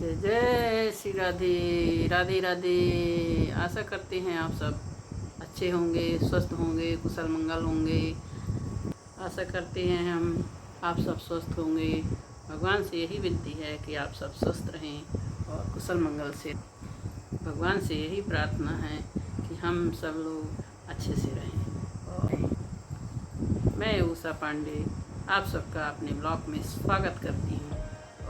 जय जय श्री राधे राधे राधे। आशा करते हैं आप सब अच्छे होंगे, स्वस्थ होंगे, कुशल मंगल होंगे। आशा करते हैं हम आप सब स्वस्थ होंगे। भगवान से यही विनती है कि आप सब स्वस्थ रहें और कुशल मंगल से। भगवान से यही प्रार्थना है कि हम सब लोग अच्छे से रहें। और मैं उषा पांडे आप सबका अपने ब्लॉग में स्वागत करती हूँ।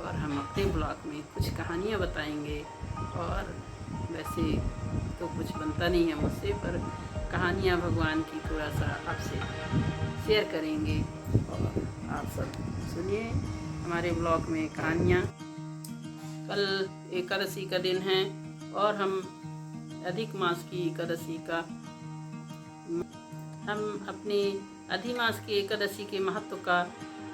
और हम अपने ब्लॉग में कुछ कहानियाँ बताएंगे। और वैसे तो कुछ बनता नहीं है मुझसे, पर कहानियाँ भगवान की थोड़ा सा आपसे शेयर करेंगे। और आप सब सुनिए हमारे ब्लॉग में कहानियाँ। कल एकादशी का दिन है और हम अधिक मास की एकादशी का हम अपने अधिक मास की एकादशी के महत्व का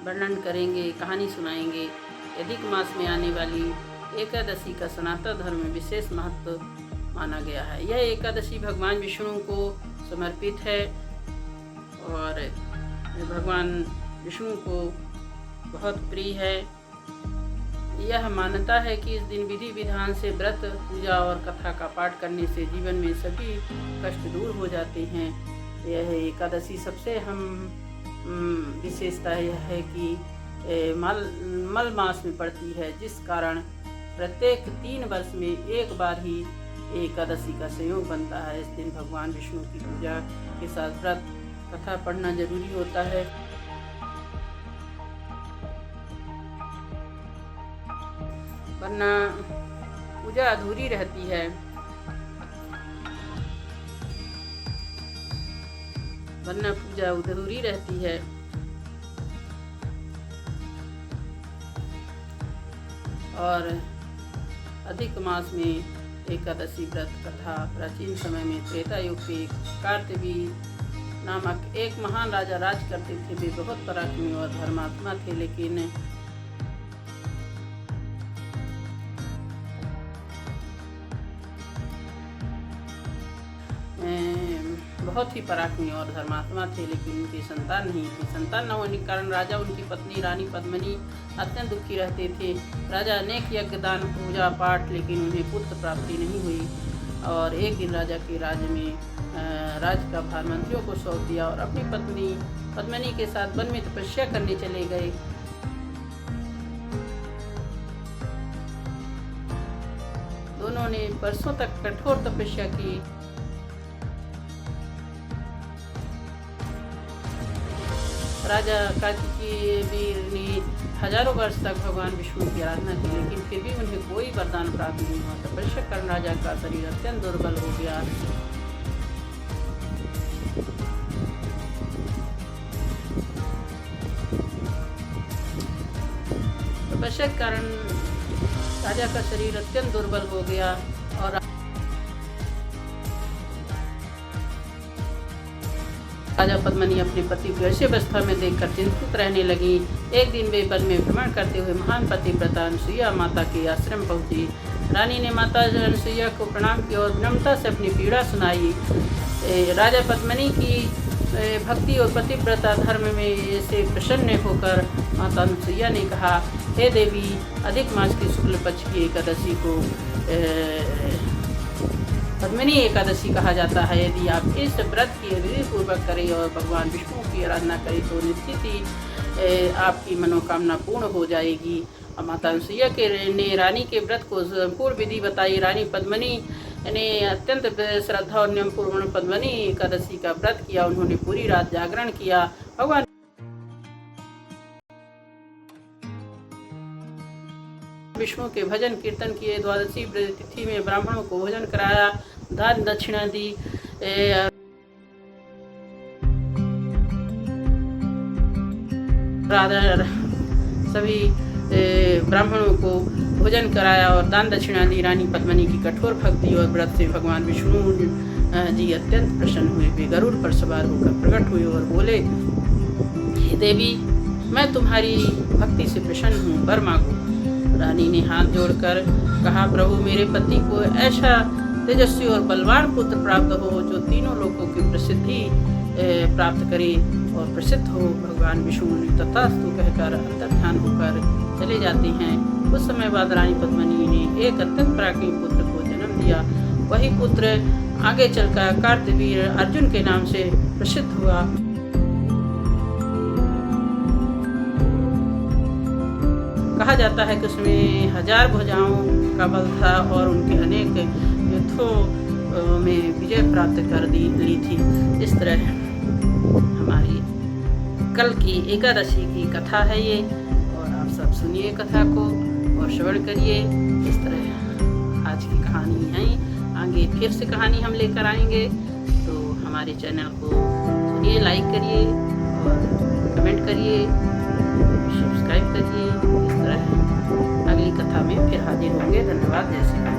वर्णन करेंगे, कहानी सुनाएंगे। अधिक मास में आने वाली एकादशी का सनातन धर्म में विशेष महत्व माना गया है। यह एकादशी भगवान विष्णु को समर्पित है और भगवान विष्णु को बहुत प्रिय है। यह मान्यता है कि इस दिन विधि विधान से व्रत, पूजा और कथा का पाठ करने से जीवन में सभी कष्ट दूर हो जाते हैं। यह एकादशी सबसे अहम विशेषता यह है कि मल मास में पड़ती है, जिस कारण प्रत्येक 3 वर्ष में एक बार ही एकादशी का संयोग बनता है। इस दिन भगवान विष्णु की पूजा के साथ व्रत कथा पढ़ना जरूरी होता है। वरना पूजा अधूरी रहती है। और अधिक मास में एकादशी व्रत कथा प्राचीन समय में त्रेता युग के कार्तवीर्य नामक एक महान राजा राज करते थे। वे बहुत पराक्रमी और धर्मात्मा थे, लेकिन उनकी संतान नहीं थी। संतान न होने के कारण राजा, उनकी पत्नी रानी पद्मिनी अत्यंत दुखी रहते थे। राजा अनेक यज्ञ, दान, पूजा पाठ, लेकिन उन्हें पुत्र प्राप्ति नहीं हुई। और एक दिन राजा के राज्य में राज का भार मंत्रियों को सौंप दिया और अपनी पत्नी पद्मिनी के साथ वन में तपस्या करने चले गए। दोनों ने वर्षों तक कठोर तपस्या की। राजा कार्तिकेय ने हजारों वर्ष तक भगवान विष्णु की आराधना की, लेकिन फिर भी उन्हें कोई वरदान प्राप्त नहीं हुआ। तपस्या कर राजा का शरीर अत्यंत दुर्बल हो गया। तपस्या के कारण राजा का शरीर अत्यंत दुर्बल हो गया और राजा पद्मिनी अपने पति को ऐसी अवस्था में देखकर चिंतित रहने लगी। एक दिन वे वन में भ्रमण करते हुए महान पतिव्रता अनुसुईया माता के आश्रम पहुंची। रानी ने माता अनुसुईया को प्रणाम किया और विनम्रता से अपनी पीड़ा सुनाई। राजा पद्मिनी की भक्ति और पतिव्रता धर्म में से प्रसन्न होकर माता अनुसुईया ने कहा, हे देवी, अधिक मास की शुक्ल पक्ष की एकादशी को पद्मिनी एकादशी कहा जाता है। यदि आप इस व्रत की विधि पूर्वक करें और भगवान विष्णु की आराधना करें तो निश्चित ही आपकी मनोकामना पूर्ण हो जाएगी। और माता अनुसुईया ने रानी के व्रत को पूर्ण विधि बताई। रानी पद्मिनी ने अत्यंत श्रद्धा और नियम पूर्वक पद्मिनी एकादशी का व्रत किया। उन्होंने पूरी रात जागरण किया, भगवान विष्णु के भजन कीर्तन किए। द्वादशी तिथि में ब्राह्मणों को भोजन कराया, दान दक्षिणा दी। सभी ब्राह्मणों को भोजन कराया और दान दक्षिणा दी। रानी पद्मिनी की कठोर भक्ति और व्रत से भगवान विष्णु जी अत्यंत प्रसन्न हुए। वे गरुड़ पर सवार होकर प्रकट हुए और बोले, हे देवी, मैं तुम्हारी भक्ति से प्रसन्न हूँ, वर मांगो। रानी ने हाथ जोड़कर कहा, प्रभु, मेरे पति को ऐसा तेजस्वी और बलवान पुत्र प्राप्त हो जो तीनों लोगों की प्रसिद्धि प्राप्त करे और प्रसिद्ध हो। भगवान विष्णु ने तथास्तु कहकर अंतर्ध्यान होकर चले जाते हैं। कुछ समय बाद रानी पद्मिनी ने एक अत्यंत पराक्रमी पुत्र को जन्म दिया। वही पुत्र आगे चलकर कार्तवीर अर्जुन के नाम से प्रसिद्ध हुआ। कहा जाता है कि उसमें 1000 भुजाओं का बल था और उनके अनेक युद्धों में विजय प्राप्त कर ली थी। इस तरह हमारी कल की एकादशी की कथा है ये, और आप सब सुनिए कथा को और श्रवण करिए। इस तरह आज की कहानी है, आगे फिर से कहानी हम लेकर आएंगे। तो हमारे चैनल को सुनिए, लाइक करिए और कमेंट करिए, सब्सक्राइब करिए। इस तरह अगली कथा में फिर हाजिर होंगे। धन्यवाद। जय श्री राम।